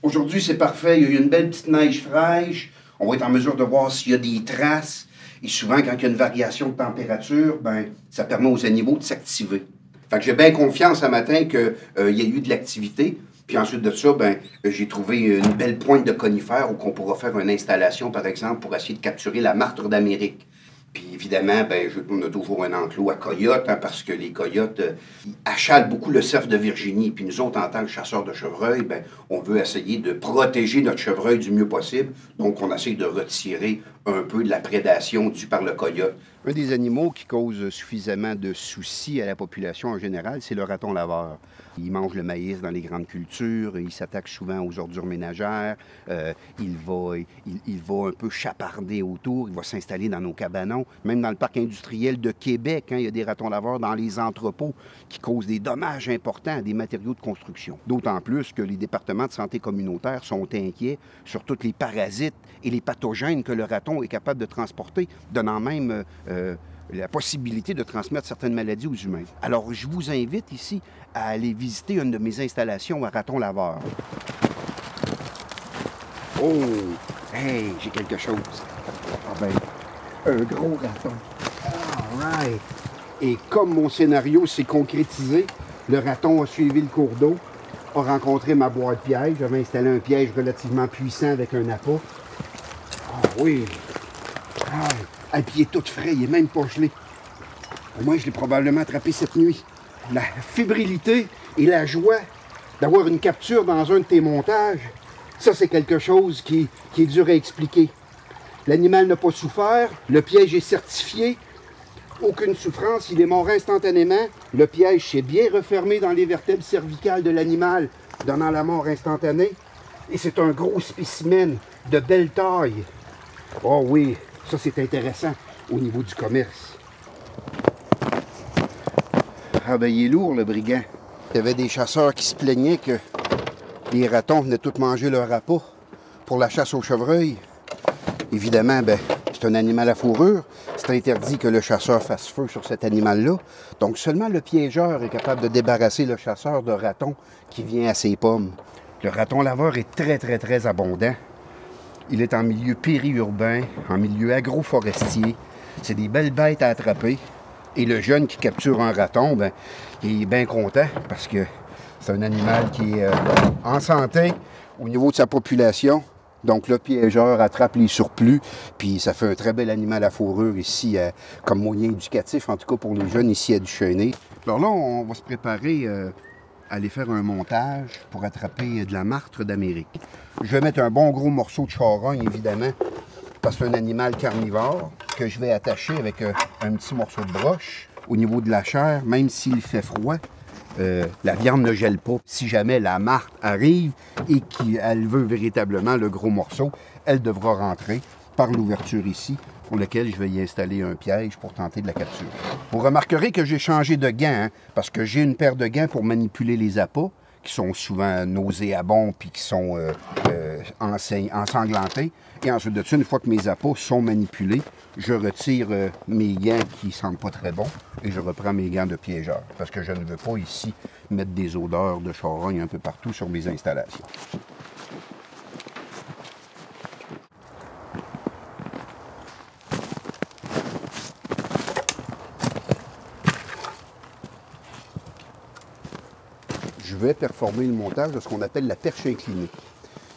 Aujourd'hui, c'est parfait. Il y a eu une belle petite neige fraîche. On va être en mesure de voir s'il y a des traces. Et souvent, quand il y a une variation de température, ben, ça permet aux animaux de s'activer. Fait que j'ai bien confiance ce matin qu'il y a eu de l'activité. Puis ensuite de ça, ben, j'ai trouvé une belle pointe de conifères où on pourra faire une installation, par exemple, pour essayer de capturer la martre d'Amérique. Puis évidemment, ben, on a toujours un enclos à coyotes, hein, parce que les coyotes ils achalent beaucoup le cerf de Virginie. Puis nous autres, en tant que chasseurs de chevreuils, ben, on veut essayer de protéger notre chevreuil du mieux possible. Donc, on essaie de retirer un peu de la prédation due par le coyote. Un des animaux qui cause suffisamment de soucis à la population en général, c'est le raton laveur. Il mange le maïs dans les grandes cultures, il s'attaque souvent aux ordures ménagères, il va un peu chaparder autour, il va s'installer dans nos cabanons. Même dans le parc industriel de Québec, hein, il y a des ratons laveurs dans les entrepôts qui causent des dommages importants à des matériaux de construction. D'autant plus que les départements de santé communautaire sont inquiets sur tous les parasites et les pathogènes que le raton est capable de transporter, donnant même la possibilité de transmettre certaines maladies aux humains. Alors, je vous invite ici à aller visiter une de mes installations à raton laveur. Oh! Hey, j'ai quelque chose. Ah ben, un gros raton. All right. Et comme mon scénario s'est concrétisé, le raton a suivi le cours d'eau, a rencontré ma boîte piège. J'avais installé un piège relativement puissant avec un appât. Ah oui! Ah, et puis il est tout frais, il est même pas gelé. Au moins, je l'ai probablement attrapé cette nuit. La fébrilité et la joie d'avoir une capture dans un de tes montages, ça, c'est quelque chose qui est dur à expliquer. L'animal n'a pas souffert, le piège est certifié, aucune souffrance, il est mort instantanément. Le piège s'est bien refermé dans les vertèbres cervicales de l'animal, donnant la mort instantanée. Et c'est un gros spécimen de belle taille. Oh oui, ça c'est intéressant au niveau du commerce. Ah ben il est lourd le brigand. Il y avait des chasseurs qui se plaignaient que les ratons venaient tous manger leur appât pour la chasse au chevreuil. Évidemment, ben, c'est un animal à fourrure. C'est interdit que le chasseur fasse feu sur cet animal-là. Donc seulement le piégeur est capable de débarrasser le chasseur de ratons qui vient à ses pommes. Le raton laveur est très abondant. Il est en milieu périurbain, en milieu agroforestier. C'est des belles bêtes à attraper. Et le jeune qui capture un raton, ben, il est bien content parce que c'est un animal qui est en santé au niveau de sa population. Donc le piégeur attrape les surplus, puis ça fait un très bel animal à fourrure ici, comme moyen éducatif, en tout cas pour les jeunes ici à Duchesnay. Alors là, on va se préparer à aller faire un montage pour attraper de la martre d'Amérique. Je vais mettre un bon gros morceau de charogne, évidemment, parce que c'est un animal carnivore que je vais attacher avec un petit morceau de broche au niveau de la chair, même s'il fait froid. La viande ne gèle pas. Si jamais la martre arrive et qu'elle veut véritablement le gros morceau, elle devra rentrer par l'ouverture ici, pour laquelle je vais y installer un piège pour tenter de la capturer. Vous remarquerez que j'ai changé de gants, hein, parce que j'ai une paire de gants pour manipuler les appâts, qui sont souvent nauséabonds puis qui sont ensanglantés. Et ensuite de ça, une fois que mes appâts sont manipulés, je retire mes gants qui ne sentent pas très bons et je reprends mes gants de piégeur. Parce que je ne veux pas ici mettre des odeurs de charogne un peu partout sur mes installations. Je vais performer le montage de ce qu'on appelle la perche inclinée.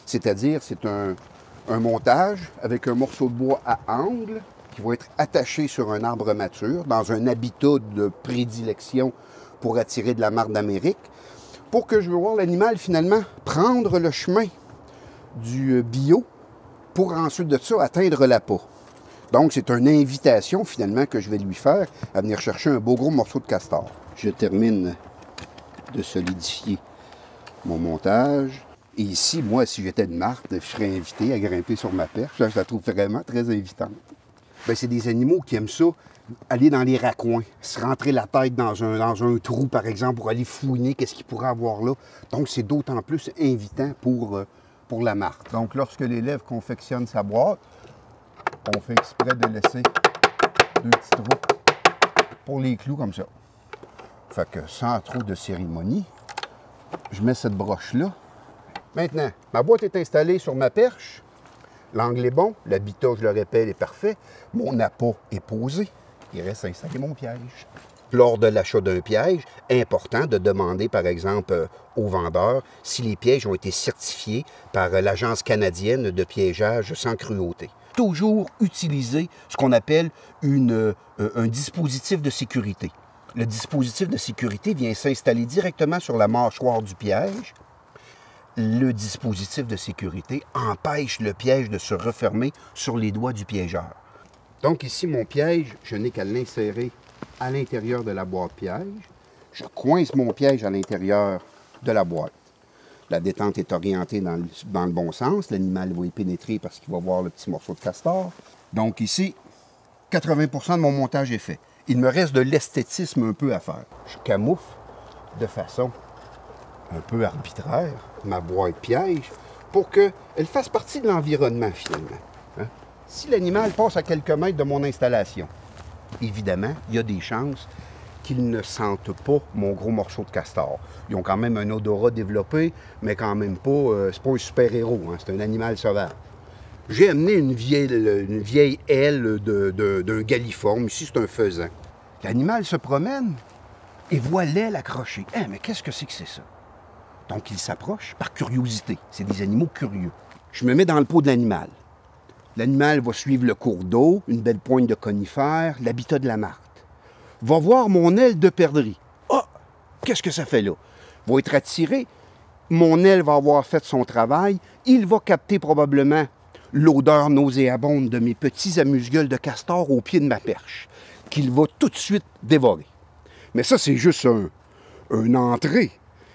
C'est-à-dire, c'est un montage avec un morceau de bois à angle qui va être attaché sur un arbre mature dans un habitat de prédilection pour attirer de la martre d'Amérique, pour que je veux voir l'animal finalement prendre le chemin du bio pour ensuite de ça atteindre l'appât. Donc, c'est une invitation finalement que je vais lui faire à venir chercher un beau gros morceau de castor. Je termine de solidifier mon montage. Et ici, moi, si j'étais une martre, je serais invité à grimper sur ma perche. Là, je la trouve vraiment très invitante. Bien, c'est des animaux qui aiment ça, aller dans les raccoins, se rentrer la tête dans un trou, par exemple, pour aller fouiner qu'est-ce qu'il pourrait avoir là. Donc, c'est d'autant plus invitant pour la martre. Donc, lorsque l'élève confectionne sa boîte, on fait exprès de laisser deux petits trous pour les clous comme ça. Fait que sans trop de cérémonie, je mets cette broche-là Maintenant, ma boîte est installée sur ma perche. L'angle est bon, l'habitat, je le répète, est parfait. Mon appât est posé. Il reste à installer mon piège. Lors de l'achat d'un piège, important de demander, par exemple, au vendeur si les pièges ont été certifiés par l'Agence canadienne de piégeage sans cruauté. Toujours utiliser ce qu'on appelle un dispositif de sécurité. Le dispositif de sécurité vient s'installer directement sur la mâchoire du piège. Le dispositif de sécurité empêche le piège de se refermer sur les doigts du piégeur. Donc ici, mon piège, je n'ai qu'à l'insérer à l'intérieur de la boîte piège. Je coince mon piège à l'intérieur de la boîte. La détente est orientée dans le bon sens. L'animal va y pénétrer parce qu'il va voir le petit morceau de castor. Donc ici, 80% de mon montage est fait. Il me reste de l'esthétisme un peu à faire. Je camoufle de façon un peu arbitraire ma boîte piège pour qu'elle fasse partie de l'environnement finalement. Hein? Si l'animal passe à quelques mètres de mon installation, évidemment, il y a des chances qu'ils ne sentent pas mon gros morceau de castor. Ils ont quand même un odorat développé, mais quand même pas, c'est pas un super-héros, hein, c'est un animal sauvage. J'ai amené une vieille aile d'un galliforme. Ici, c'est un faisan. L'animal se promène et voit l'aile accrochée. Hein, mais qu'est-ce que c'est ça? Donc, il s'approche par curiosité. C'est des animaux curieux. Je me mets dans le pot de l'animal. L'animal va suivre le cours d'eau, une belle pointe de conifères, l'habitat de la martre. Va voir mon aile de perdrix. Ah! Qu'est-ce que ça fait là? Va être attiré. Mon aile va avoir fait son travail. Il va capter probablement l'odeur nauséabonde de mes petits amuse-gueules de castor au pied de ma perche, qu'il va tout de suite dévorer. Mais ça, c'est juste une entrée.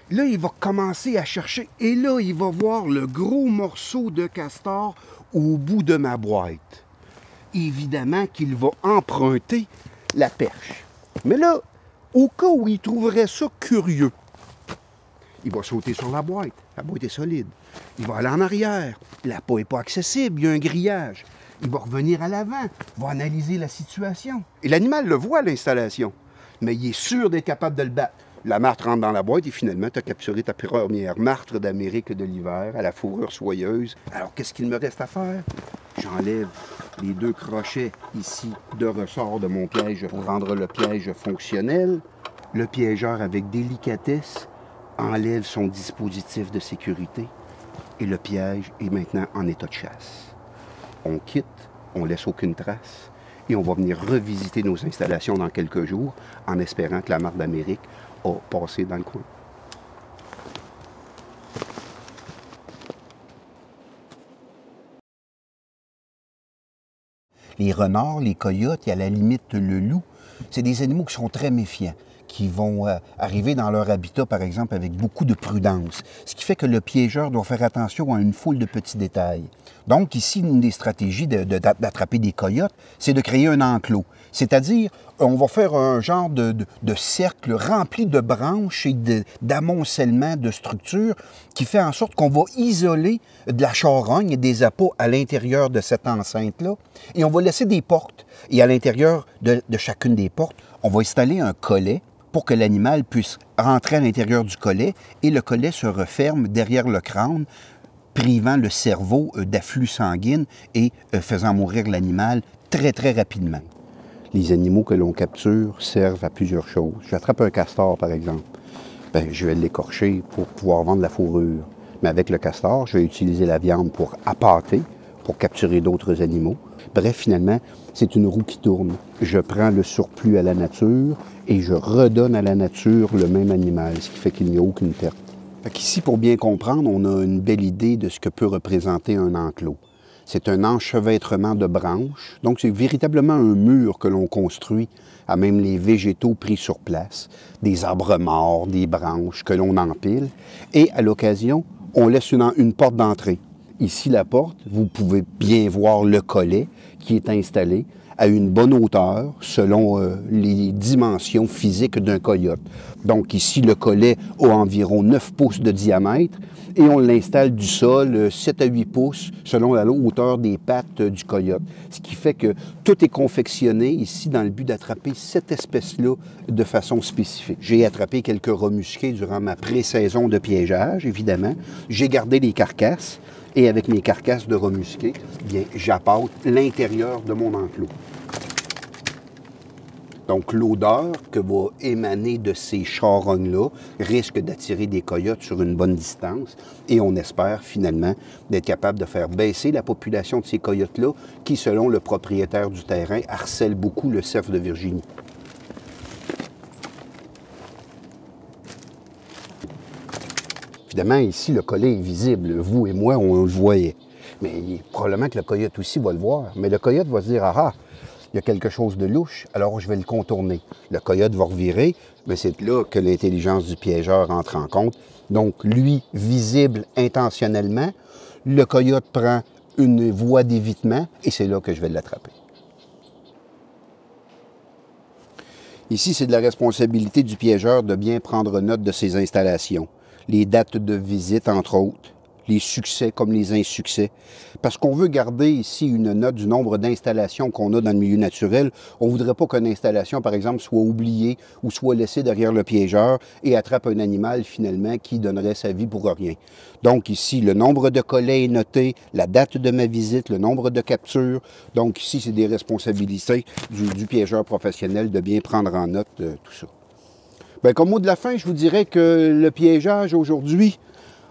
Là, il va commencer à chercher, et là, il va voir le gros morceau de castor au bout de ma boîte. Évidemment qu'il va emprunter la perche. Mais là, au cas où il trouverait ça curieux, il va sauter sur la boîte. La boîte est solide. Il va aller en arrière. L'appât n'est pas accessible, il y a un grillage. Il va revenir à l'avant, va analyser la situation. Et l'animal le voit à l'installation, mais il est sûr d'être capable de le battre. La martre rentre dans la boîte et finalement, tu as capturé ta première martre d'Amérique de l'hiver à la fourrure soyeuse. Alors, qu'est-ce qu'il me reste à faire? J'enlève les 2 crochets ici de ressort de mon piège pour rendre le piège fonctionnel. Le piégeur, avec délicatesse, enlève son dispositif de sécurité et le piège est maintenant en état de chasse. On quitte, on laisse aucune trace et on va venir revisiter nos installations dans quelques jours en espérant que la martre d'Amérique a passé dans le coin. Les renards, les coyotes et à la limite le loup, c'est des animaux qui sont très méfiants, qui vont arriver dans leur habitat, par exemple, avec beaucoup de prudence. Ce qui fait que le piégeur doit faire attention à une foule de petits détails. Donc, ici, une des stratégies d'attraper des coyotes, c'est de créer un enclos. C'est-à-dire, on va faire un genre de cercle rempli de branches et d'amoncellements de structures qui fait en sorte qu'on va isoler de la charogne et des appâts à l'intérieur de cette enceinte-là. Et on va laisser des portes. Et à l'intérieur de chacune des portes, on va installer un collet pour que l'animal puisse rentrer à l'intérieur du collet et le collet se referme derrière le crâne, privant le cerveau d'afflux sanguine et faisant mourir l'animal très, très rapidement. Les animaux que l'on capture servent à plusieurs choses. J'attrape un castor, par exemple. Bien, je vais l'écorcher pour pouvoir vendre la fourrure. Mais avec le castor, je vais utiliser la viande pour appâter, pour capturer d'autres animaux. Bref, finalement, c'est une roue qui tourne. Je prends le surplus à la nature et je redonne à la nature le même animal, ce qui fait qu'il n'y a aucune perte. Ici, pour bien comprendre, on a une belle idée de ce que peut représenter un enclos. C'est un enchevêtrement de branches, donc c'est véritablement un mur que l'on construit à même les végétaux pris sur place, des arbres morts, des branches que l'on empile, et à l'occasion, on laisse une porte d'entrée. Ici, la porte, vous pouvez bien voir le collet qui est installé à une bonne hauteur selon les dimensions physiques d'un coyote. Donc ici, le collet a environ 9 pouces de diamètre et on l'installe du sol 7 à 8 pouces selon la hauteur des pattes du coyote. Ce qui fait que tout est confectionné ici dans le but d'attraper cette espèce-là de façon spécifique. J'ai attrapé quelques rats musqués durant ma pré-saison de piégeage, évidemment. J'ai gardé les carcasses et avec mes carcasses de rats musqués, bien, j'appâte l'intérieur de mon enclos. Donc, l'odeur que va émaner de ces charognes-là risque d'attirer des coyotes sur une bonne distance et on espère finalement d'être capable de faire baisser la population de ces coyotes-là qui, selon le propriétaire du terrain, harcèlent beaucoup le cerf de Virginie. Évidemment, ici, le collet est visible. Vous et moi, on le voyait. Mais probablement que le coyote aussi va le voir. Mais le coyote va se dire « Ah ah! Il y a quelque chose de louche, alors je vais le contourner. » Le coyote va revirer, mais c'est là que l'intelligence du piégeur entre en compte. Donc, lui, visible intentionnellement, le coyote prend une voie d'évitement et c'est là que je vais l'attraper. Ici, c'est de la responsabilité du piégeur de bien prendre note de ses installations. Les dates de visite, entre autres, les succès comme les insuccès. Parce qu'on veut garder ici une note du nombre d'installations qu'on a dans le milieu naturel. On ne voudrait pas qu'une installation, par exemple, soit oubliée ou soit laissée derrière le piégeur et attrape un animal, finalement, qui donnerait sa vie pour rien. Donc ici, le nombre de collets est noté, la date de ma visite, le nombre de captures. Donc ici, c'est des responsabilités du piégeur professionnel de bien prendre en note tout ça. Bien, comme mot de la fin, je vous dirais que le piégeage aujourd'hui,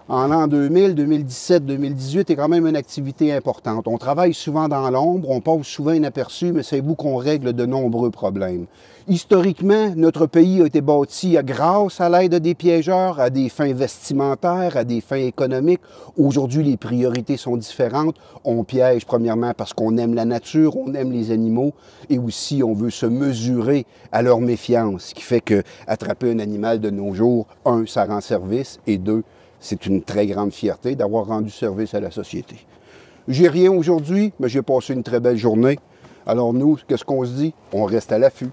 en l'an 2000, 2017, 2018, est quand même une activité importante. On travaille souvent dans l'ombre, on passe souvent inaperçu, mais c'est vous qu'on règle de nombreux problèmes. Historiquement, notre pays a été bâti grâce à l'aide des piégeurs, à des fins vestimentaires, à des fins économiques. Aujourd'hui, les priorités sont différentes. On piège premièrement parce qu'on aime la nature, on aime les animaux, et aussi on veut se mesurer à leur méfiance, ce qui fait qu'attraper un animal de nos jours, un, ça rend service, et deux, c'est une très grande fierté d'avoir rendu service à la société. J'ai rien aujourd'hui, mais j'ai passé une très belle journée. Alors nous, qu'est-ce qu'on se dit? On reste à l'affût.